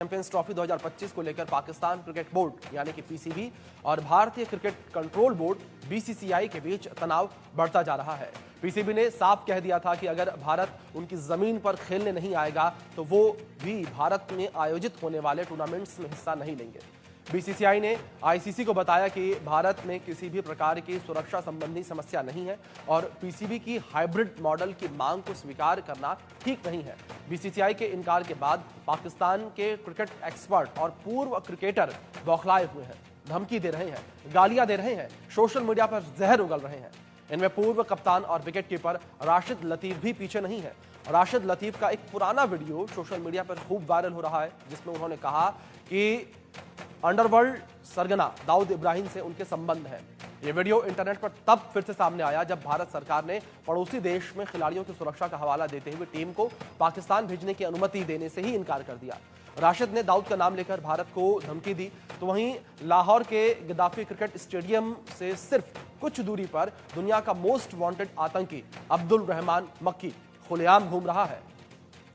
Champions trophy 2025 को लेकर Pakistan cricket board यानी कि पीसीबी और भारतीय क्रिकेट कंट्रोल बोर्ड बीसीसीआई के बीच तनाव बढ़ता जा रहा है। पीसीबी ने साफ कह दिया था कि अगर भारत उनकी जमीन पर खेलने नहीं आएगा तो वो भी भारत में आयोजित होने वाले टूर्नामेंट्स में हिस्सा नहीं लेंगे। बीसीसीआई ने आईसीसी को बताया कि भारत में किसी भी प्रकार की सुरक्षा संबंधी समस्या नहीं है और पीसीबी की हाइब्रिड मॉडल की मांग को स्वीकार करना ठीक नहीं है। बीसीसीआई के इनकार के बाद पाकिस्तान के क्रिकेट एक्सपर्ट और पूर्व क्रिकेटर बौखलाए हुए हैं, धमकी दे रहे हैं, गालियां दे रहे हैं, सोशल मीडिया पर जहर उगल रहे हैं। इनमें पूर्व कप्तान और विकेट कीपर राशिद लतीफ भी पीछे नहीं है। राशिद लतीफ का एक पुराना वीडियो सोशल मीडिया पर खूब वायरल हो रहा है, जिसमें उन्होंने कहा कि अंडरवर्ल्ड सरगना दाऊद इब्राहिम से उनके संबंध हैं। ये वीडियो इंटरनेट पर तब फिर से सामने आया जब भारत सरकार ने पड़ोसी देश में खिलाड़ियों की सुरक्षा का हवाला देते हुए टीम को पाकिस्तान भेजने की अनुमति देने से ही इनकार कर दिया। राशिद ने दाऊद का नाम लेकर भारत को धमकी दी, तो वहीं लाहौर के गद्दाफी क्रिकेट स्टेडियम से सिर्फ कुछ दूरी पर दुनिया का मोस्ट वांटेड आतंकी अब्दुल रहमान मक्की खुलेआम घूम रहा है,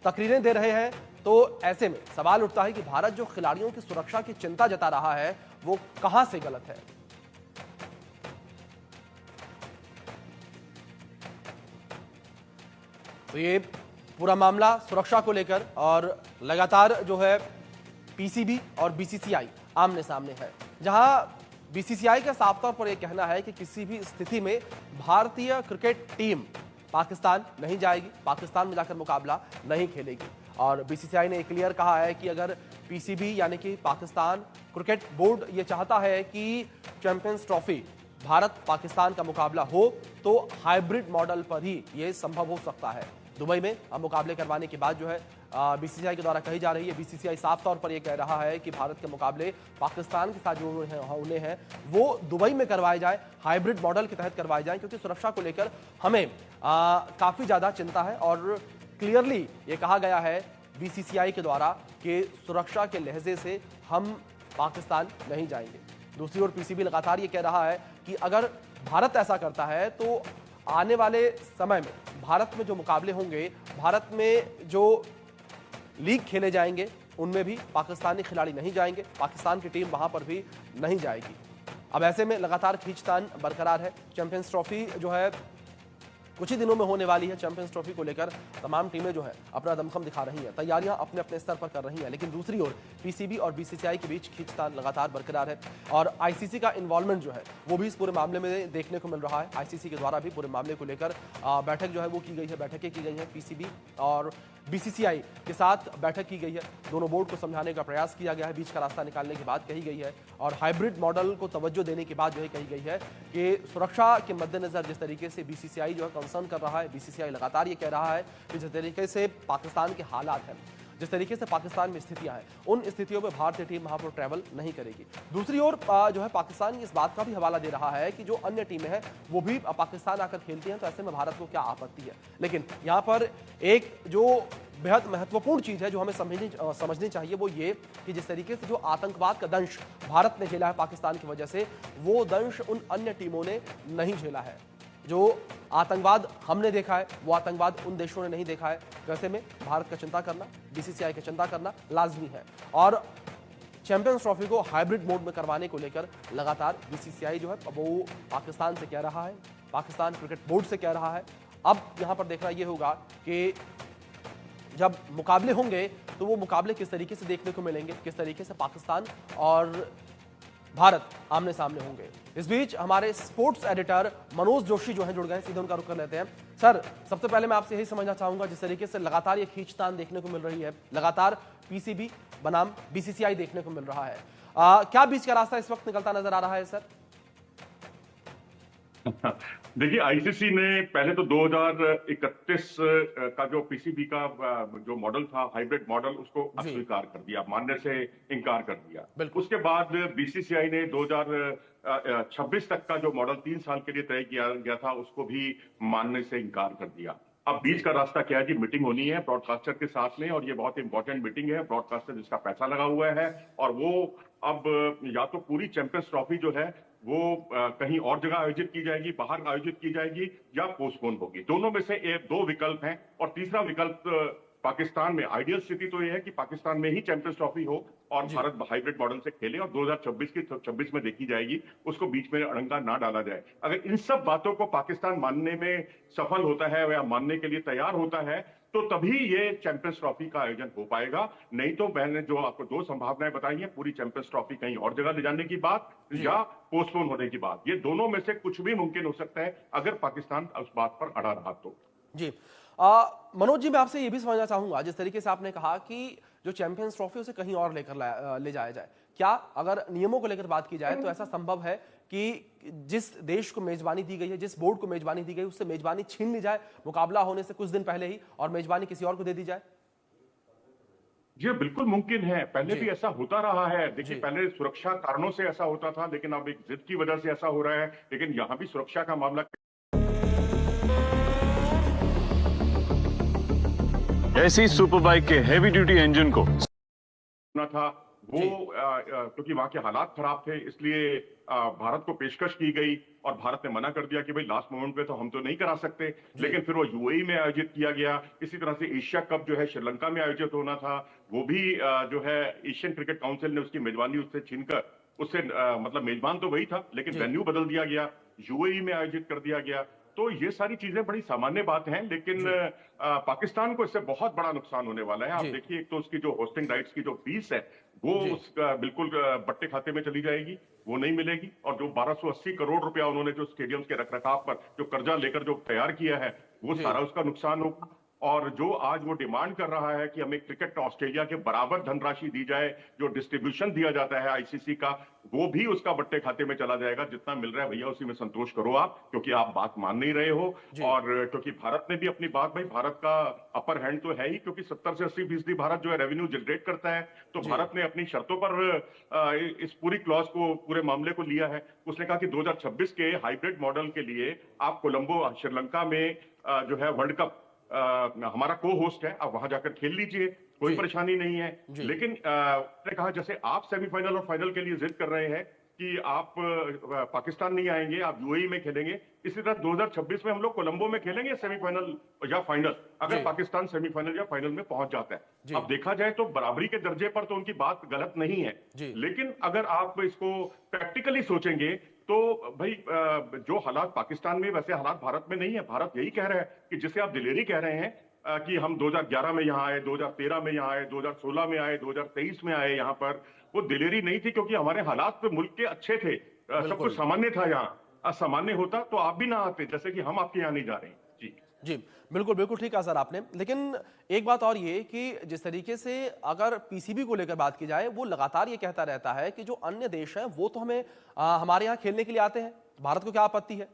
तकरीरें दे रहे हैं। तो ऐसे में सवाल उठता है कि भारत जो खिलाड़ियों की सुरक्षा की चिंता जता रहा है वो कहां से गलत है। तो ये पूरा मामला सुरक्षा को लेकर और लगातार जो है पीसीबी और बीसीसीआई आमने सामने है, जहां बीसीसीआई का साफ तौर पर यह कहना है कि किसी भी स्थिति में भारतीय क्रिकेट टीम पाकिस्तान नहीं जाएगी, पाकिस्तान में जाकर मुकाबला नहीं खेलेगी। और बीसीसीआई ने क्लियर कहा है कि अगर पीसीबी यानी कि पाकिस्तान क्रिकेट बोर्ड ये चाहता है कि चैंपियंस ट्रॉफी भारत पाकिस्तान का मुकाबला हो तो हाइब्रिड मॉडल पर ही ये संभव हो सकता है। दुबई में अब मुकाबले करवाने की बात जो है बीसीसीआई के द्वारा कही जा रही है। बीसीसीआई साफ तौर पर यह कह रहा है कि भारत के मुकाबले पाकिस्तान के साथ जो होने हैं वो दुबई में करवाए जाए, हाइब्रिड मॉडल के तहत करवाए जाए, क्योंकि सुरक्षा को लेकर हमें काफी ज्यादा चिंता है। और क्लियरली ये कहा गया है बीसीसीआई के द्वारा कि सुरक्षा के लहजे से हम पाकिस्तान नहीं जाएंगे। दूसरी ओर पीसीबी लगातार ये कह रहा है कि अगर भारत ऐसा करता है तो आने वाले समय में भारत में जो मुकाबले होंगे, भारत में जो लीग खेले जाएंगे, उनमें भी पाकिस्तानी खिलाड़ी नहीं जाएंगे, पाकिस्तान की टीम वहां पर भी नहीं जाएगी। अब ऐसे में लगातार खींचतान बरकरार है। चैंपियंस ट्रॉफी जो है कुछ ही दिनों में होने वाली है। चैंपियंस ट्रॉफी को लेकर तमाम टीमें जो है अपना दमखम दिखा रही हैं, तैयारियां अपने अपने स्तर पर कर रही हैं, लेकिन दूसरी ओर पीसीबी और बीसीसीआई के बीच खींचतान लगातार बरकरार है और आईसीसी का इन्वॉल्वमेंट जो है वो भी इस पूरे मामले में देखने को मिल रहा है। आईसीसी के द्वारा भी पूरे मामले को लेकर बैठक जो है वो की गई है, बैठकें की गई हैं। पीसीबी और बीसीसीआई के साथ बैठक की गई है, दोनों बोर्ड को समझाने का प्रयास किया गया है, बीच का रास्ता निकालने की बात कही गई है और हाइब्रिड मॉडल को तवज्जो देने की बात जो है कही गई है कि सुरक्षा के मद्देनजर जिस तरीके से बीसीसीआई जो है कंसर्न कर रहा है, बीसीसीआई लगातार ये कह रहा है कि जिस तरीके से पाकिस्तान के हालात हैं, जिस तरीके से पाकिस्तान में स्थितियां हैं, उन स्थितियों में भारतीय टीम वहां पर ट्रैवल नहीं करेगी। दूसरी ओर जो है पाकिस्तान इस बात का भी हवाला दे रहा है कि जो अन्य टीमें हैं वो भी पाकिस्तान आकर खेलती हैं, तो ऐसे में भारत को क्या आपत्ति है। लेकिन यहाँ पर एक जो बेहद महत्वपूर्ण चीज है जो हमें समझनी चाहिए वो ये कि जिस तरीके से जो आतंकवाद का दंश भारत ने झेला है पाकिस्तान की वजह से, वो दंश उन अन्य टीमों ने नहीं झेला है। जो आतंकवाद हमने देखा है वो आतंकवाद उन देशों ने नहीं देखा है। वैसे में भारत का चिंता करना, बीसीसीआई का चिंता करना लाजमी है। और चैंपियंस ट्रॉफी को हाइब्रिड मोड में करवाने को लेकर लगातार बीसीसीआई जो है वो पाकिस्तान से कह रहा है, पाकिस्तान क्रिकेट बोर्ड से कह रहा है। अब यहां पर देखना यह होगा कि जब मुकाबले होंगे तो वो मुकाबले किस तरीके से देखने को मिलेंगे, किस तरीके से पाकिस्तान और भारत आमने सामने होंगे। इस बीच हमारे स्पोर्ट्स एडिटर मनोज जोशी जो है जुड़ गए, सीधे उनका रुख कर लेते हैं। सर, सबसे पहले मैं आपसे यही समझना चाहूंगा, जिस तरीके से लगातार ये खींचतान देखने को मिल रही है, लगातार पीसीबी बनाम बीसीसीआई देखने को मिल रहा है, क्या बीच का रास्ता इस वक्त निकलता नजर आ रहा है सर? देखिए, आईसीसी ने पहले तो 2031 का जो पीसीबी का जो मॉडल था, हाइब्रिड मॉडल, उसको अस्वीकार कर दिया, मानने से इनकार कर दिया। उसके बाद बीसीसीआई ने 2026 तक का जो मॉडल 3 साल के लिए तय किया गया था, उसको भी मानने से इनकार कर दिया। अब बीच का रास्ता क्या है जी? मीटिंग होनी है ब्रॉडकास्टर के साथ में, और ये बहुत इंपॉर्टेंट मीटिंग है। ब्रॉडकास्टर जिसका पैसा लगा हुआ है, और वो अब या तो पूरी चैंपियंस ट्रॉफी जो है वो कहीं और जगह आयोजित की जाएगी, बाहर आयोजित की जाएगी, या पोस्टपोन होगी। दोनों में से 2 विकल्प हैं, और तीसरा विकल्प पाकिस्तान में आइडियल स्थिति तो यह है कि पाकिस्तान में ही चैंपियंस ट्रॉफी हो और भारत हाइब्रिड मॉडल से खेले और 2026 की 26 में देखी जाएगी, उसको बीच में अड़ंगा ना डाला जाए। अगर इन सब बातों को पाकिस्तान मानने में सफल होता है या मानने के लिए तैयार होता है तो तभी ये चैंपियंस ट्रॉफी का आयोजन हो पाएगा। नहीं तो मैंने जो आपको दो संभावनाएं बताई हैं, पूरी चैंपियंस ट्रॉफी कहीं और जगह ले जाने की बात या पोस्टपोन होने की बात, ये दोनों में से कुछ भी मुमकिन हो सकता है अगर पाकिस्तान उस बात पर अड़ा रहा तो। जी मनोज जी, मैं आपसे ये भी समझना चाहूंगा, जिस तरीके से आपने कहा कि जो चैंपियंस ट्रॉफी उसे कहीं और ले जाया जाए, क्या अगर नियमों को लेकर बात की जाए तो ऐसा संभव है कि जिस देश को मेजबानी दी गई है, जिस बोर्ड को मेजबानी दी गई, उससे मेजबानी छीन ली जाए मुकाबला होने से कुछ दिन पहले ही और मेजबानी किसी और को दे दी जाए? ये बिल्कुल मुमकिन है, पहले भी ऐसा होता रहा है। देखिए, पहले सुरक्षा कारणों से ऐसा होता था, लेकिन अब एक जिद की वजह से ऐसा हो रहा है। लेकिन यहां भी सुरक्षा का मामला ऐसी सुपर बाइक के हेवी ड्यूटी इंजन को था वो क्योंकि वहां के हालात खराब थे, इसलिए भारत को पेशकश की गई और भारत ने मना कर दिया कि भाई लास्ट मोमेंट पे तो हम तो नहीं करा सकते। लेकिन फिर वो यूएई में आयोजित किया गया। इसी तरह से एशिया कप जो है श्रीलंका में आयोजित होना था, वो भी जो है एशियन क्रिकेट काउंसिल ने उसकी मेजबानी उससे छीनकर उससे मतलब मेजबान तो वही था लेकिन वेन्यू बदल दिया गया, यूएई में आयोजित कर दिया गया। तो ये सारी चीजें बड़ी सामान्य बात हैं, लेकिन पाकिस्तान को इससे बहुत बड़ा नुकसान होने वाला है। आप देखिए, एक तो उसकी जो होस्टिंग राइट्स की जो फीस है वो उसका बिल्कुल बट्टे खाते में चली जाएगी, वो नहीं मिलेगी। और जो 1280 करोड़ रुपया उन्होंने जो स्टेडियम्स के रखरखाव पर जो कर्जा लेकर जो तैयार किया है, वो सारा उसका नुकसान होगा। और जो आज वो डिमांड कर रहा है कि हमें क्रिकेट ऑस्ट्रेलिया के बराबर धनराशि दी जाए, जो डिस्ट्रीब्यूशन दिया जाता है आईसीसी का, वो भी उसका बट्टे खाते में चला जाएगा। जितना मिल रहा है भैया उसी में संतोष करो आप, क्योंकि आप बात मान नहीं रहे हो। और क्योंकि भारत ने भी अपनी बात, भाई भारत का अपर हैंड तो है ही, क्योंकि 70 से 80% भारत जो है रेवेन्यू जनरेट करता है। तो भारत ने अपनी शर्तों पर इस पूरी क्लॉज को, पूरे मामले को लिया है। उसने कहा कि 2026 के हाइब्रिड मॉडल के लिए आप कोलंबो श्रीलंका में जो है वर्ल्ड कप हमारा को होस्ट है, आप वहां जाकर खेल लीजिए, कोई परेशानी नहीं है। लेकिन ने कहा जैसे आप सेमीफाइनल और फाइनल के लिए जिद कर रहे हैं कि आप पाकिस्तान नहीं आएंगे, आप यूएई में खेलेंगे, इसी तरह 2026 में हम लोग कोलंबो में खेलेंगे सेमीफाइनल या फाइनल, अगर पाकिस्तान सेमीफाइनल या फाइनल में पहुंच जाता है। अब देखा जाए तो बराबरी के दर्जे पर तो उनकी बात गलत नहीं है, लेकिन अगर आप इसको प्रैक्टिकली सोचेंगे तो भाई जो हालात पाकिस्तान में, वैसे हालात भारत में नहीं है। भारत यही कह रहा है कि जिसे आप दिलेरी कह रहे हैं कि हम 2011 में यहाँ आए, 2013 में यहाँ आए, 2016 में आए, 2023 में आए यहाँ पर, वो दिलेरी नहीं थी, क्योंकि हमारे हालात तो मुल्क के अच्छे थे, सब कुछ सामान्य था। यहाँ असामान्य होता तो आप भी ना आते, जैसे कि हम आपके यहाँ नहीं जा रहे हैं। जी बिल्कुल बिल्कुल ठीक है सर आपने। लेकिन एक बात और ये कि जिस तरीके से अगर पीसीबी को लेकर बात की जाए, वो लगातार ये कहता रहता है कि जो अन्य देश हैं वो तो हमें हमारे यहाँ खेलने के लिए आते हैं, भारत को क्या आपत्ति है?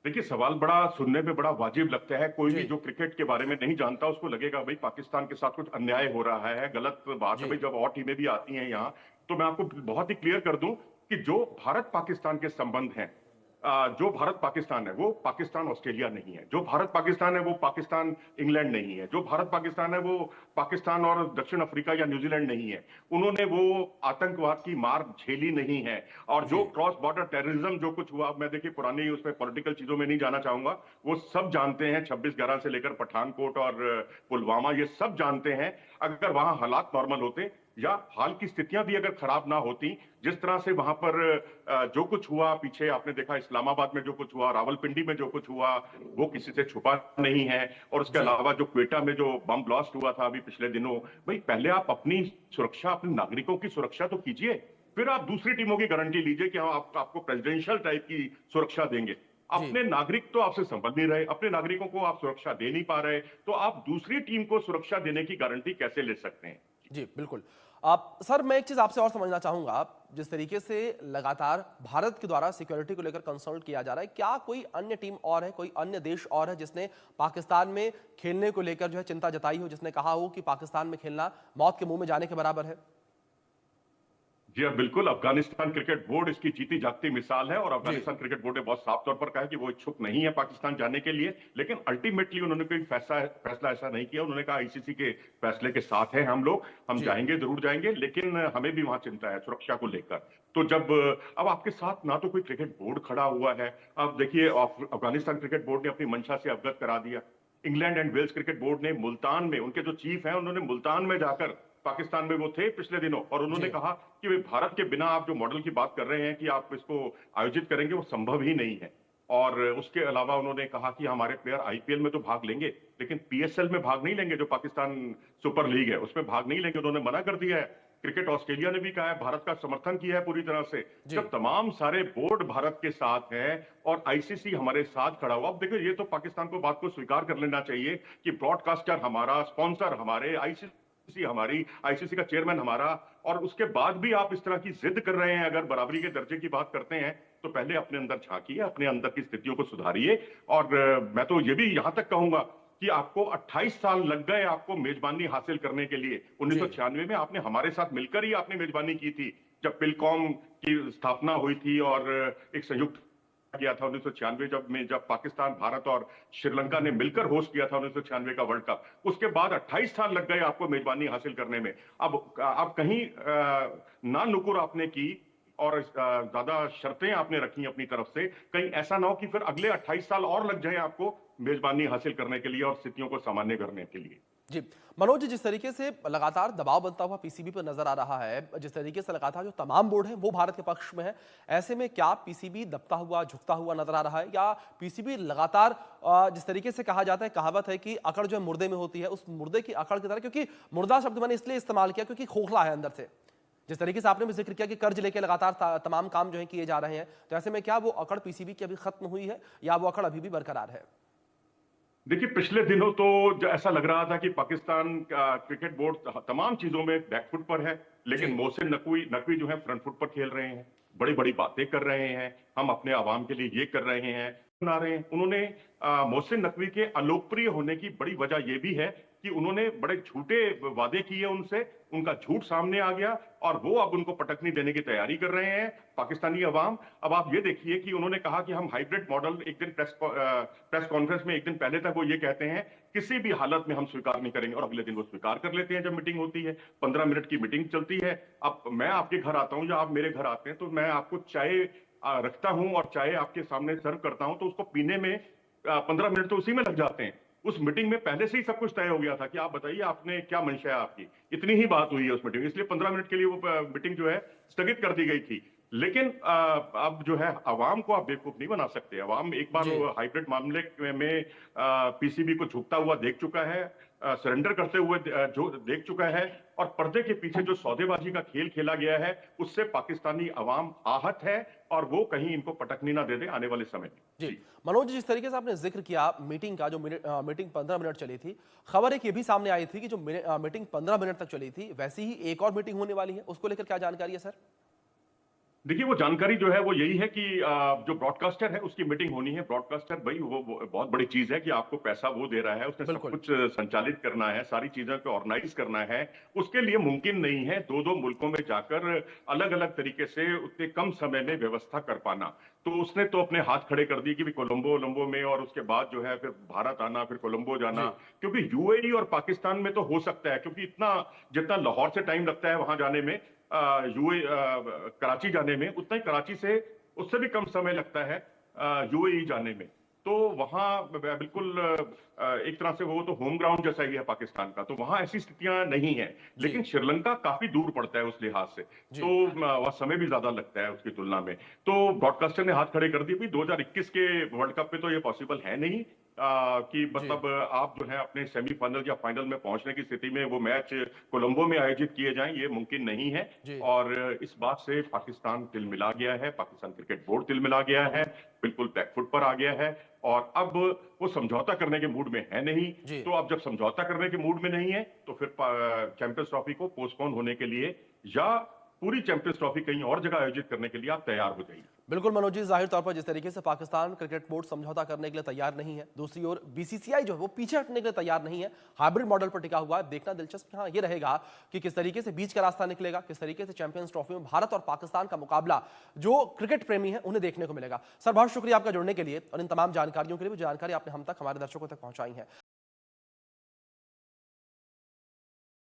देखिए, सवाल बड़ा सुनने में बड़ा वाजिब लगता है। कोई भी जो क्रिकेट के बारे में नहीं जानता उसको लगेगा भाई पाकिस्तान के साथ कुछ अन्याय हो रहा है, गलत बात है। भाई जब और टीमें भी आती हैं यहाँ, तो मैं आपको बहुत ही क्लियर कर दूं कि जो भारत पाकिस्तान के संबंध हैं, जो भारत पाकिस्तान है वो पाकिस्तान ऑस्ट्रेलिया नहीं है, जो भारत पाकिस्तान है वो पाकिस्तान इंग्लैंड नहीं है, जो भारत पाकिस्तान है वो पाकिस्तान और दक्षिण अफ्रीका या न्यूजीलैंड नहीं है। उन्होंने वो आतंकवाद की मार झेली नहीं है। और जो क्रॉस बॉर्डर टेररिज्म जो कुछ हुआ, मैं देखिए पुरानी उसमें पॉलिटिकल चीजों में नहीं जाना चाहूंगा, वो सब जानते हैं। 26/11 से लेकर पठानकोट और पुलवामा, ये सब जानते हैं। अगर वहां हालात नॉर्मल होते या हाल की स्थितियां भी अगर खराब ना होती, जिस तरह से वहां पर जो कुछ हुआ, पीछे आपने देखा इस्लामाबाद में जो कुछ हुआ, रावलपिंडी में जो कुछ हुआ, वो किसी से छुपा नहीं है। और उसके अलावा जो क्वेटा में जो बम ब्लास्ट हुआ था अभी पिछले दिनों, भाई पहले आप अपनी सुरक्षा, अपने नागरिकों की सुरक्षा तो कीजिए, फिर आप दूसरी टीमों की गारंटी लीजिए कि हाँ आपको प्रेसिडेंशियल टाइप की सुरक्षा देंगे। अपने नागरिक तो आपसे संभल नहीं रहे, अपने नागरिकों को आप सुरक्षा दे नहीं पा रहे, तो आप दूसरी टीम को सुरक्षा देने की गारंटी कैसे ले सकते हैं? जी बिल्कुल। आप सर, मैं एक चीज आपसे और समझना चाहूंगा, जिस तरीके से लगातार भारत के द्वारा सिक्योरिटी को लेकर कंसल्ट किया जा रहा है, क्या कोई अन्य टीम और है, कोई अन्य देश और है जिसने पाकिस्तान में खेलने को लेकर जो है चिंता जताई हो, जिसने कहा हो कि पाकिस्तान में खेलना मौत के मुंह में जाने के बराबर है? जी हाँ, बिल्कुल। अफगानिस्तान क्रिकेट बोर्ड इसकी जीती जागती मिसाल है। और अफगानिस्तान क्रिकेट बोर्ड ने बहुत साफ तौर पर कहा है कि वो इच्छुक नहीं है पाकिस्तान जाने के लिए। लेकिन अल्टीमेटली उन्होंने कोई फैसला ऐसा नहीं किया। उन्होंने कहा आईसीसी के फैसले के साथ हैं हम लोग, हम जाएंगे, जरूर जाएंगे, लेकिन हमें भी वहां चिंता है सुरक्षा को लेकर। तो जब अब आपके साथ ना तो कोई क्रिकेट बोर्ड खड़ा हुआ है, अब देखिए अफगानिस्तान क्रिकेट बोर्ड ने अपनी मंशा से अवगत करा दिया England and Wales cricket board ने मुल्तान में, उनके जो चीफ हैं उन्होंने मुल्तान में जाकर, पाकिस्तान में वो थे पिछले दिनों, और उन्होंने कहा कि भाई भारत के बिना आप जो मॉडल की बात कर रहे हैं कि आप इसको आयोजित करेंगे, वो संभव ही नहीं है। और उसके अलावा उन्होंने कहा कि हमारे प्लेयर आईपीएल में तो भाग लेंगे, लेकिन पीएसएल में भाग नहीं लेंगे, जो पाकिस्तान सुपर लीग है उसमें भाग नहीं लेंगे। उन्होंने मना कर दिया है। क्रिकेट ऑस्ट्रेलिया ने भी कहा है, भारत का समर्थन किया है पूरी तरह से। जब तमाम सारे बोर्ड भारत के साथ हैं और आईसीसी हमारे साथ खड़ा हुआ, अब देखो ये तो पाकिस्तान को बात को स्वीकार कर लेना चाहिए कि ब्रॉडकास्टर हमारा, स्पॉन्सर हमारे, आईसीसी हमारी, आईसीसी का चेयरमैन हमारा, और उसके बाद भी आप इस तरह की जिद कर रहे हैं। अगर बराबरी के दर्जे की बात करते हैं तो पहले अपने अंदर झांकिए, अपने अंदर की स्थितियों को सुधारिए। और मैं तो ये भी यहां तक कहूंगा कि आपको 28 साल लग गए आपको मेजबानी हासिल करने के लिए। 1996 में आपने हमारे साथ मिलकर ही आपने मेजबानी की थी, जब पिलकॉम की स्थापना हुई थी और एक संयुक्त किया था 1996 जब पाकिस्तान, भारत और श्रीलंका ने मिलकर होस्ट किया था 1996 का वर्ल्ड कप। उसके बाद 28 साल लग गए आपको मेजबानी हासिल करने में। अब कहीं ना नुकुर आपने की और ज्यादा शर्तें आपने रखी अपनी तरफ से, कहीं ऐसा ना हो कि फिर अगले 28 साल और लग जाए आपको मेजबानी हासिल करने के लिए और स्थितियों को सामान्य करने के लिए। जी मनोज जी, जिस तरीके से लगातार दबाव बनता हुआ पीसीबी पर नजर आ रहा है, जिस तरीके से लगातार जो तमाम बोर्ड हैं वो भारत के पक्ष में है, ऐसे में क्या पीसीबी दबता हुआ, झुकता हुआ नजर आ रहा है, या पीसीबी लगातार जिस तरीके से कहा जाता है, कहावत है कि अकड़ जो है मुर्दे में होती है, उस मुर्दे की अकड़ की तरह, क्योंकि मुर्दा शब्द मैंने इसलिए इस्तेमाल किया क्योंकि खोखला है अंदर से, जिस तरीके से आपने भी जिक्र किया कि कर्ज लेके लगातार तमाम काम जो है किए जा रहे हैं, तो ऐसे में क्या वो अकड़ पीसीबी की अभी खत्म हुई है या वो अकड़ अभी भी बरकरार है? देखिए, पिछले दिनों तो ऐसा लग रहा था कि पाकिस्तान का क्रिकेट बोर्ड तमाम चीजों में बैकफुट पर है, लेकिन मोहसिन नकवी जो है फ्रंट फुट पर खेल रहे हैं, बड़ी बड़ी बातें कर रहे हैं, हम अपने आवाम के लिए ये कर रहे हैं, बना रहे हैं। उन्होंने मोहसिन नकवी के अलोकप्रिय होने की बड़ी वजह यह भी है कि उन्होंने बड़े झूठे वादे किए उनसे, उनका झूठ सामने आ गया और वो अब उनको पटकनी देने की तैयारी कर रहे हैं पाकिस्तानी अवाम। अब आप ये देखिए कि उन्होंने कहा कि हम हाइब्रिड मॉडल, एक दिन प्रेस कॉन्फ्रेंस में एक दिन पहले तक वो ये कहते हैं किसी भी हालत में हम स्वीकार नहीं करेंगे, और अगले दिन वो स्वीकार कर लेते हैं जब मीटिंग होती है। 15 मिनट की मीटिंग चलती है। अब मैं आपके घर आता हूं या आप मेरे घर आते हैं तो मैं आपको चाय रखता हूं और चाय आपके सामने सर्व करता हूं, तो उसको पीने में 15 मिनट तो उसी में लग जाते हैं। उस मीटिंग में पहले से ही सब कुछ तय हो गया था कि आप बताइए आपने क्या मंशा है आपकी, इतनी ही बात हुई है उस मीटिंग में, इसलिए 15 मिनट के लिए वो मीटिंग जो है स्थगित कर दी गई थी। लेकिन अब जो है अवाम को आप बेवकूफ नहीं बना सकते। अवाम एक बार हाइब्रिड मामले में पीसीबी को झुकता हुआ देख चुका है, सरेंडर करते हुए जो देख चुका है, और पर्दे के पीछे जो सौदेबाजी का खेल खेला गया है उससे पाकिस्तानी अवाम आहत है, और वो कहीं इनको पटकनी ना दे दे आने वाले समय में। जी मनोज, जिस तरीके से आपने जिक्र किया मीटिंग का, जो मीटिंग 15 मिनट चली थी, खबर एक ये भी सामने आई थी कि जो मीटिंग 15 मिनट तक चली थी, वैसी ही एक और मीटिंग होने वाली है, उसको लेकर क्या जानकारी है सर? देखिए, वो जानकारी जो है वो यही है कि जो ब्रॉडकास्टर है उसकी मीटिंग होनी है। ब्रॉडकास्टर भाई वो बहुत बड़ी चीज है कि आपको पैसा वो दे रहा है, उसने सब कुछ संचालित करना है, सारी चीजों को ऑर्गेनाइज करना है। उसके लिए मुमकिन नहीं है दो मुल्कों में जाकर अलग अलग तरीके से उतने कम समय में व्यवस्था कर पाना। तो उसने तो अपने हाथ खड़े कर दिए कि कोलंबो में, और उसके बाद जो है फिर भारत आना, फिर कोलंबो जाना, क्योंकि यूएई और पाकिस्तान में तो हो सकता है, क्योंकि जितना लाहौर से टाइम लगता है वहां जाने में, कराची जाने में, उतना ही कराची से उससे भी कम समय लगता है यूएई जाने में। तो वहां बिल्कुल एक तरह से वो तो होम ग्राउंड जैसा ही है पाकिस्तान का, तो वहां ऐसी स्थितियां नहीं है। लेकिन श्रीलंका काफी दूर पड़ता है उस लिहाज से, तो वह समय भी ज्यादा लगता है उसकी तुलना में। तो ब्रॉडकास्टर ने हाथ खड़े कर दिए, 2021 के वर्ल्ड कप में तो ये पॉसिबल है नहीं कि मतलब आप जो है अपने सेमीफाइनल या फाइनल में पहुंचने की स्थिति में वो मैच कोलंबो में आयोजित किए जाएं, ये मुमकिन नहीं है। और इस बात से पाकिस्तान तिलमिला गया है, पाकिस्तान क्रिकेट बोर्ड तिलमिला गया है, बिल्कुल बैकफुट पर आ गया है, और अब वो समझौता करने के मूड में है नहीं। तो अब जब समझौता करने के मूड में नहीं है तो फिर चैंपियंस ट्रॉफी को पोस्टपोन होने के लिए या पूरी चैंपियंस ट्रॉफी कहीं और जगह आयोजित करने के लिए आप तैयार हो जाइए। बिल्कुल मनोज जी, जाहिर तौर पर जिस तरीके से पाकिस्तान क्रिकेट बोर्ड समझौता करने के लिए तैयार नहीं है, दूसरी ओर बीसीसीआई जो है वो पीछे हटने के लिए तैयार नहीं है, हाइब्रिड मॉडल पर टिका हुआ है। देखना दिलचस्प हाँ ये रहेगा कि किस तरीके से बीच का रास्ता निकलेगा, किस तरीके से चैंपियंस ट्रॉफी में भारत और पाकिस्तान का मुकाबला जो क्रिकेट प्रेमी है उन्हें देखने को मिलेगा। सर बहुत शुक्रिया आपका जुड़ने के लिए और इन तमाम जानकारियों के लिए, जानकारी आपने हम तक, हमारे दर्शकों तक पहुंचाई है।